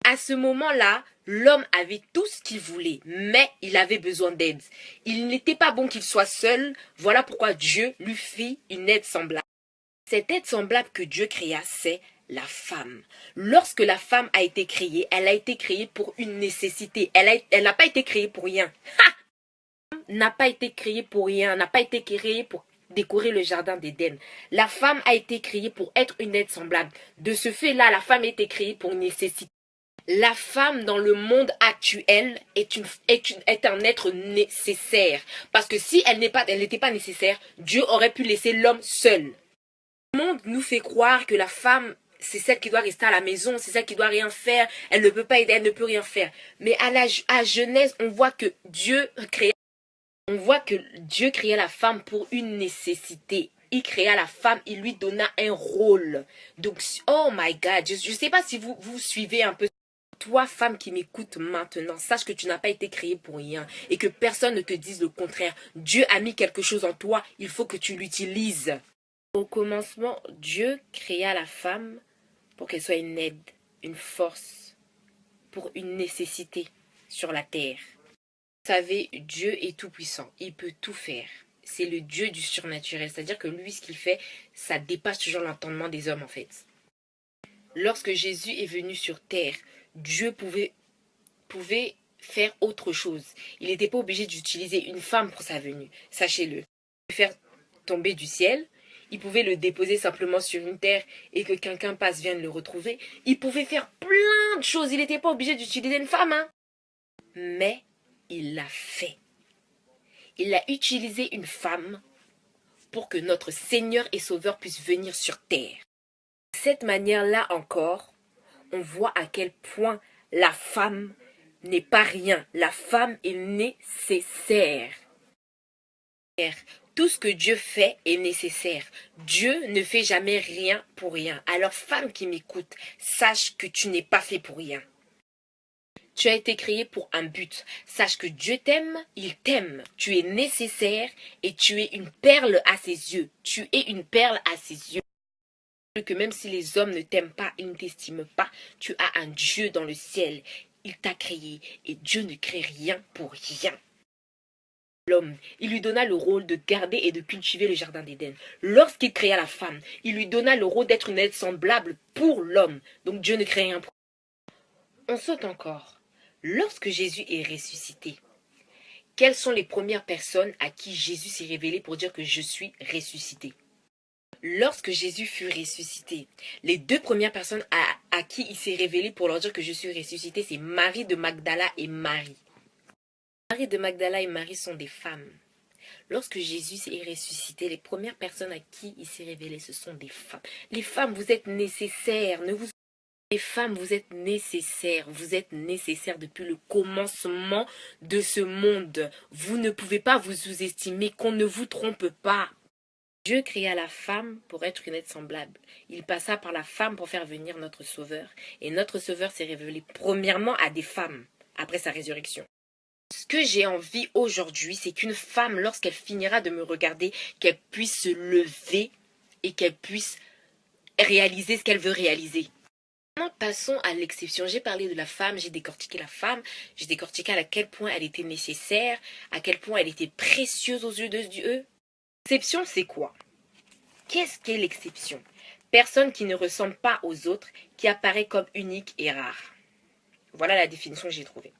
À ce moment-là, l'homme avait tout ce qu'il voulait, mais il avait besoin d'aide. Il n'était pas bon qu'il soit seul, voilà pourquoi Dieu lui fit une aide semblable. Cette aide semblable que Dieu créa, c'est la femme. Lorsque la femme a été créée, elle a été créée pour une nécessité. Elle n'a pas été créée pour rien. N'a pas été créée pour rien, n'a pas été créée pour décorer le jardin d'Éden. La femme a été créée pour être une aide semblable. De ce fait-là, la femme a été créée pour une nécessité. La femme dans le monde actuel est un être nécessaire. Parce que si elle n'était pas nécessaire, Dieu aurait pu laisser l'homme seul. Le monde nous fait croire que la femme, c'est celle qui doit rester à la maison, c'est celle qui doit rien faire, elle ne peut pas aider, elle ne peut rien faire. Mais à Genèse, on voit que Dieu créa la femme pour une nécessité. Il créa la femme, il lui donna un rôle. Donc, oh my God, je ne sais pas si vous suivez un peu. Toi, femme qui m'écoute maintenant, sache que tu n'as pas été créée pour rien et que personne ne te dise le contraire. Dieu a mis quelque chose en toi, il faut que tu l'utilises. Au commencement, Dieu créa la femme pour qu'elle soit une aide, une force, pour une nécessité sur la terre. Vous savez, Dieu est tout puissant, il peut tout faire. C'est le Dieu du surnaturel, c'est-à-dire que lui, ce qu'il fait, ça dépasse toujours l'entendement des hommes en fait. Lorsque Jésus est venu sur terre, Dieu pouvait faire autre chose. Il n'était pas obligé d'utiliser une femme pour sa venue, sachez-le. Il pouvait faire tomber du ciel, il pouvait le déposer simplement sur une terre et que quelqu'un passe, vienne le retrouver. Il pouvait faire plein de choses, il n'était pas obligé d'utiliser une femme, hein. Mais il l'a fait. Il a utilisé une femme pour que notre Seigneur et Sauveur puisse venir sur terre. De cette manière-là encore, on voit à quel point la femme n'est pas rien. La femme est nécessaire. Tout ce que Dieu fait est nécessaire. Dieu ne fait jamais rien pour rien. Alors, femme qui m'écoute, sache que tu n'es pas fait pour rien. Tu as été créé pour un but. Sache que Dieu t'aime, il t'aime. Tu es nécessaire et tu es une perle à ses yeux. Tu es une perle à ses yeux. Que même si les hommes ne t'aiment pas, ils ne t'estiment pas, tu as un Dieu dans le ciel. Il t'a créé et Dieu ne crée rien pour rien. L'homme, il lui donna le rôle de garder et de cultiver le jardin d'Éden. Lorsqu'il créa la femme, il lui donna le rôle d'être une aide semblable pour l'homme. Donc Dieu ne crée rien pour rien. On saute encore. Lorsque Jésus est ressuscité, quelles sont les premières personnes à qui Jésus s'est révélé pour dire que je suis ressuscité? Lorsque Jésus fut ressuscité, les deux premières personnes à qui il s'est révélé pour leur dire que je suis ressuscité, c'est Marie de Magdala et Marie. Marie de Magdala et Marie sont des femmes. Lorsque Jésus est ressuscité, les premières personnes à qui il s'est révélé, ce sont des femmes. Les femmes, vous êtes nécessaires. Les femmes, vous êtes nécessaires. Vous êtes nécessaires depuis le commencement de ce monde. Vous ne pouvez pas vous sous-estimer, qu'on ne vous trompe pas. Dieu créa la femme pour être une aide semblable. Il passa par la femme pour faire venir notre Sauveur. Et notre Sauveur s'est révélé premièrement à des femmes après sa résurrection. Ce que j'ai envie aujourd'hui, c'est qu'une femme, lorsqu'elle finira de me regarder, qu'elle puisse se lever et qu'elle puisse réaliser ce qu'elle veut réaliser. Maintenant, passons à l'exception. J'ai parlé de la femme, j'ai décortiqué la femme, j'ai décortiqué à quel point elle était nécessaire, à quel point elle était précieuse aux yeux de Dieu. L'exception, c'est quoi? Qu'est-ce qu'est l'exception? Personne qui ne ressemble pas aux autres, qui apparaît comme unique et rare. Voilà la définition que j'ai trouvée.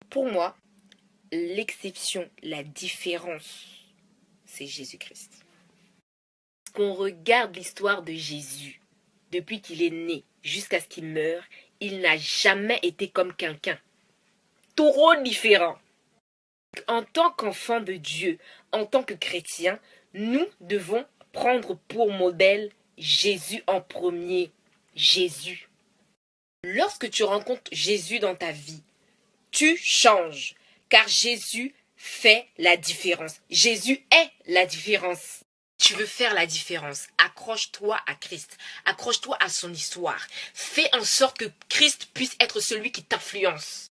Pour moi, l'exception, la différence, c'est Jésus-Christ. Qu'on regarde l'histoire de Jésus, depuis qu'il est né jusqu'à ce qu'il meure, il n'a jamais été comme quelqu'un. Trop différent. En tant qu'enfant de Dieu, en tant que chrétien, nous devons prendre pour modèle Jésus en premier. Jésus. Lorsque tu rencontres Jésus dans ta vie, tu changes. Car Jésus fait la différence. Jésus est la différence. Tu veux faire la différence. Accroche-toi à Christ. Accroche-toi à son histoire. Fais en sorte que Christ puisse être celui qui t'influence.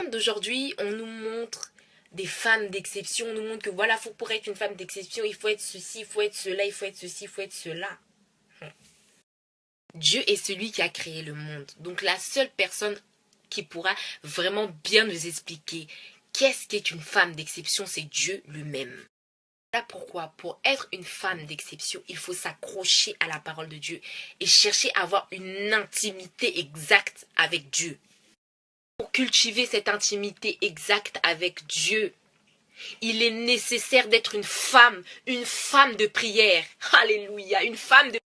D'aujourd'hui, on nous montre des femmes d'exception. On nous montre que voilà, pour être une femme d'exception, il faut être ceci, il faut être cela, il faut être ceci, il faut être cela. Dieu est celui qui a créé le monde. Donc la seule personne qui pourra vraiment bien nous expliquer qu'est-ce qu'est une femme d'exception, c'est Dieu lui-même. Voilà pourquoi, pour être une femme d'exception, il faut s'accrocher à la parole de Dieu et chercher à avoir une intimité exacte avec Dieu. Pour cultiver cette intimité exacte avec Dieu, il est nécessaire d'être une femme de prière. Alléluia, une femme de prière.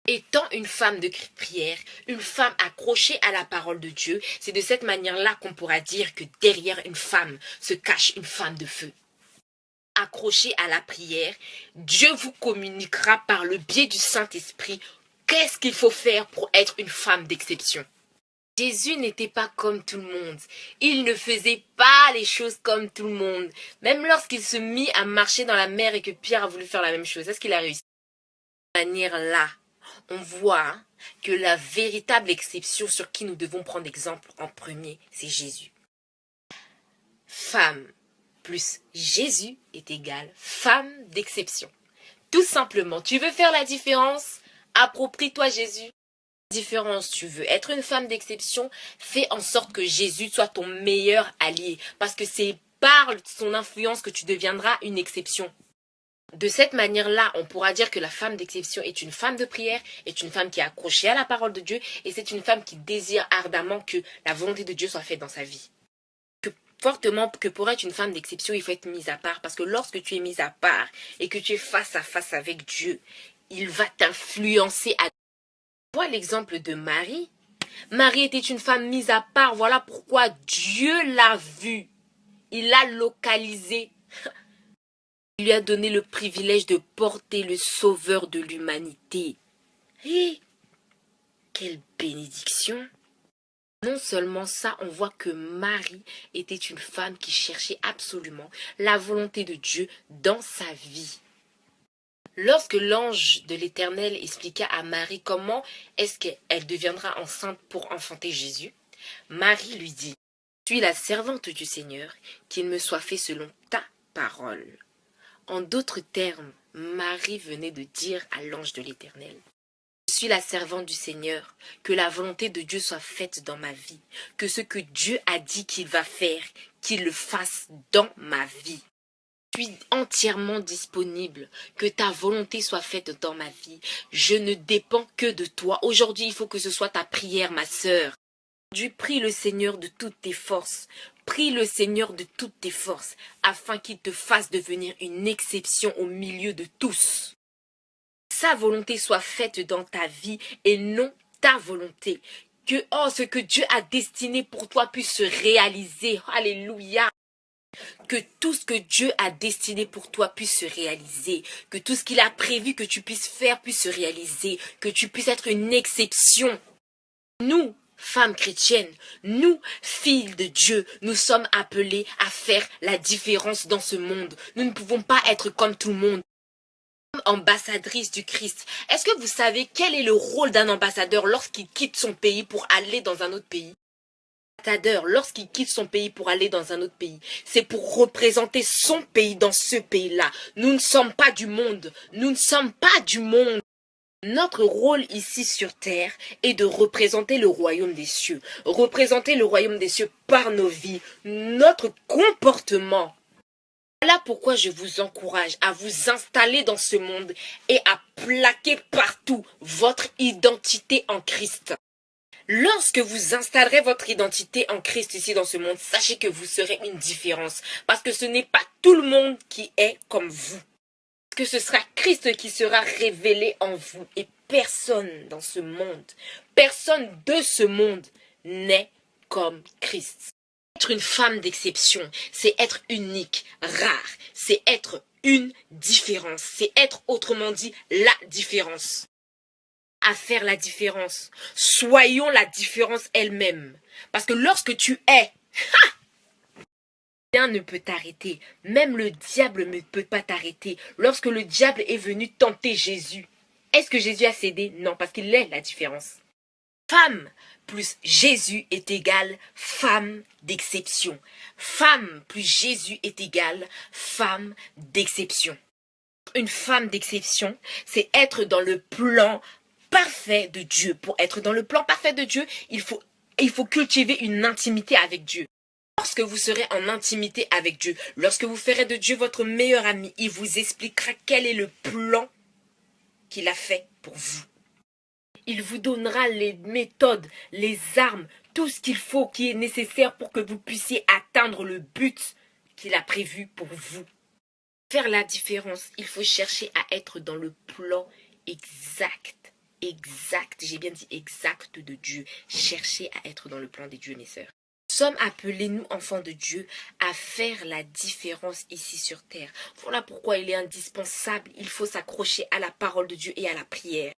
Étant une femme de prière, une femme accrochée à la parole de Dieu, c'est de cette manière-là qu'on pourra dire que derrière une femme se cache une femme de feu. Accrochée à la prière, Dieu vous communiquera par le biais du Saint-Esprit qu'est-ce qu'il faut faire pour être une femme d'exception. Jésus n'était pas comme tout le monde. Il ne faisait pas les choses comme tout le monde. Même lorsqu'il se mit à marcher dans la mer et que Pierre a voulu faire la même chose, est-ce qu'il a réussi? De cette manière-là, on voit que la véritable exception sur qui nous devons prendre exemple en premier, c'est Jésus. Femme plus Jésus est égal femme d'exception. Tout simplement, tu veux faire la différence? Approprie-toi Jésus. Différence, tu veux être une femme d'exception, fais en sorte que Jésus soit ton meilleur allié, parce que c'est par son influence que tu deviendras une exception. De cette manière-là, on pourra dire que la femme d'exception est une femme de prière, est une femme qui est accrochée à la parole de Dieu, et c'est une femme qui désire ardemment que la volonté de Dieu soit faite dans sa vie. Fortement que pour être une femme d'exception, il faut être mise à part, parce que lorsque tu es mise à part et que tu es face à face avec Dieu, il va t'influencer à... Vois l'exemple de Marie. Marie était une femme mise à part. Voilà pourquoi Dieu l'a vue. Il l'a localisée. Il lui a donné le privilège de porter le sauveur de l'humanité. Et quelle bénédiction! Non seulement ça, on voit que Marie était une femme qui cherchait absolument la volonté de Dieu dans sa vie. Lorsque l'ange de l'Éternel expliqua à Marie comment est-ce qu'elle deviendra enceinte pour enfanter Jésus, Marie lui dit « Je suis la servante du Seigneur, qu'il me soit fait selon ta parole. » En d'autres termes, Marie venait de dire à l'ange de l'Éternel « Je suis la servante du Seigneur, que la volonté de Dieu soit faite dans ma vie, que ce que Dieu a dit qu'il va faire, qu'il le fasse dans ma vie. » Je suis entièrement disponible, que ta volonté soit faite dans ma vie. Je ne dépends que de toi. Aujourd'hui, il faut que ce soit ta prière, ma sœur. Aujourd'hui, prie le Seigneur de toutes tes forces. Prie le Seigneur de toutes tes forces, afin qu'il te fasse devenir une exception au milieu de tous. Sa volonté soit faite dans ta vie et non ta volonté. Que ce que Dieu a destiné pour toi puisse se réaliser. Alléluia. Que tout ce que Dieu a destiné pour toi puisse se réaliser. Que tout ce qu'il a prévu que tu puisses faire puisse se réaliser. Que tu puisses être une exception. Nous, femmes chrétiennes, nous, filles de Dieu, nous sommes appelées à faire la différence dans ce monde. Nous ne pouvons pas être comme tout le monde. Ambassadrice du Christ. Est-ce que vous savez quel est le rôle d'un ambassadeur lorsqu'il quitte son pays pour aller dans un autre pays? Lorsqu'il quitte son pays pour aller dans un autre pays, c'est pour représenter son pays dans ce pays-là. Nous ne sommes pas du monde. Nous ne sommes pas du monde. Notre rôle ici sur terre est de représenter le royaume des cieux. Représenter le royaume des cieux par nos vies, notre comportement. Voilà pourquoi je vous encourage à vous installer dans ce monde et à plaquer partout votre identité en Christ. Lorsque vous installerez votre identité en Christ ici dans ce monde, sachez que vous serez une différence. Parce que ce n'est pas tout le monde qui est comme vous. Que ce sera Christ qui sera révélé en vous. Et personne dans ce monde, personne de ce monde n'est comme Christ. Être une femme d'exception, c'est être unique, rare. C'est être une différence. C'est être, autrement dit, la différence. À faire la différence. Soyons la différence elle-même. Parce que lorsque tu es, rien ne peut t'arrêter. Même le diable ne peut pas t'arrêter. Lorsque le diable est venu tenter Jésus, est-ce que Jésus a cédé? Non, parce qu'il est la différence. Femme plus Jésus est égal femme d'exception. Femme plus Jésus est égal femme d'exception. Une femme d'exception, c'est être dans le plan parfait de Dieu. Pour être dans le plan parfait de Dieu, il faut il faut cultiver une intimité avec Dieu. Lorsque vous serez en intimité avec Dieu, lorsque vous ferez de Dieu votre meilleur ami, il vous expliquera quel est le plan qu'il a fait pour vous. Il vous donnera les méthodes, les armes, tout ce qu'il faut, qui est nécessaire pour que vous puissiez atteindre le but qu'il a prévu pour vous. Faire la différence, il faut chercher à être dans le plan exact. Exact, j'ai bien dit exact de Dieu. Cherchez à être dans le plan de Dieu, mes sœurs. Nous sommes appelés, nous, enfants de Dieu, à faire la différence ici sur terre. Voilà pourquoi il est indispensable, il faut s'accrocher à la parole de Dieu et à la prière.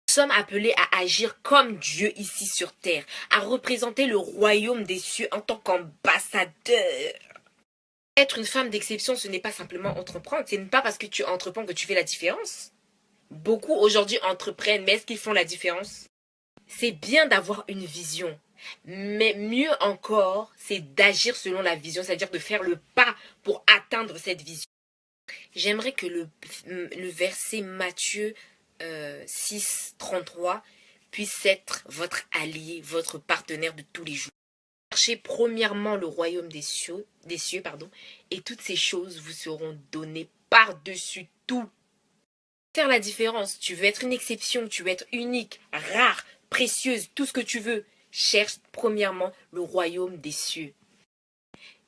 Nous sommes appelés à agir comme Dieu ici sur terre, à représenter le royaume des cieux en tant qu'ambassadeur. Être une femme d'exception, ce n'est pas simplement entreprendre. Ce n'est pas parce que tu entreprends que tu fais la différence. Beaucoup aujourd'hui entreprennent, mais est-ce qu'ils font la différence? C'est bien d'avoir une vision, mais mieux encore, c'est d'agir selon la vision, c'est-à-dire de faire le pas pour atteindre cette vision. J'aimerais que le verset Matthieu 6, 33 puisse être votre allié, votre partenaire de tous les jours. Cherchez premièrement le royaume des cieux, et toutes ces choses vous seront données par-dessus tout. Faire la différence, tu veux être une exception, tu veux être unique, rare, précieuse, tout ce que tu veux. Cherche premièrement le royaume des cieux.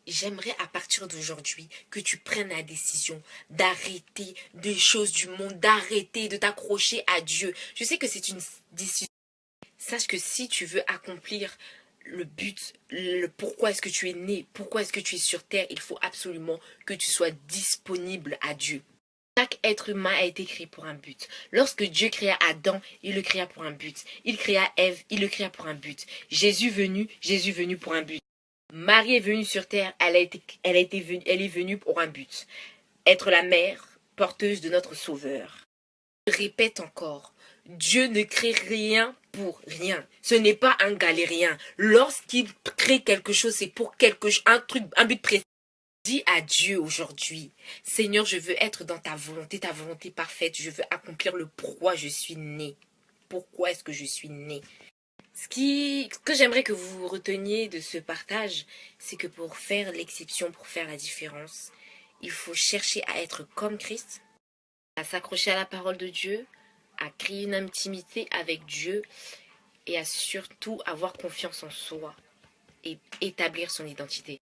J'aimerais à partir d'aujourd'hui que tu prennes la décision d'arrêter des choses du monde, d'arrêter de t'accrocher à Dieu. Je sais que c'est une décision. Sache que si tu veux accomplir le but, le pourquoi est-ce que tu es né, pourquoi est-ce que tu es sur terre, il faut absolument que tu sois disponible à Dieu. Chaque être humain a été créé pour un but. Lorsque Dieu créa Adam, il le créa pour un but. Il créa Ève, il le créa pour un but. Jésus venu pour un but. Marie est venue sur terre, elle est venue pour un but. Être la mère porteuse de notre Sauveur. Je répète encore, Dieu ne crée rien pour rien. Ce n'est pas un galérien. Lorsqu'il crée quelque chose, c'est pour un but précis. Dis à Dieu aujourd'hui, Seigneur, je veux être dans ta volonté parfaite. Je veux accomplir le pourquoi je suis né. Pourquoi est-ce que je suis né? Ce que j'aimerais que vous reteniez de ce partage, c'est que pour faire l'exception, pour faire la différence, il faut chercher à être comme Christ, à s'accrocher à la parole de Dieu, à créer une intimité avec Dieu et à surtout avoir confiance en soi et établir son identité.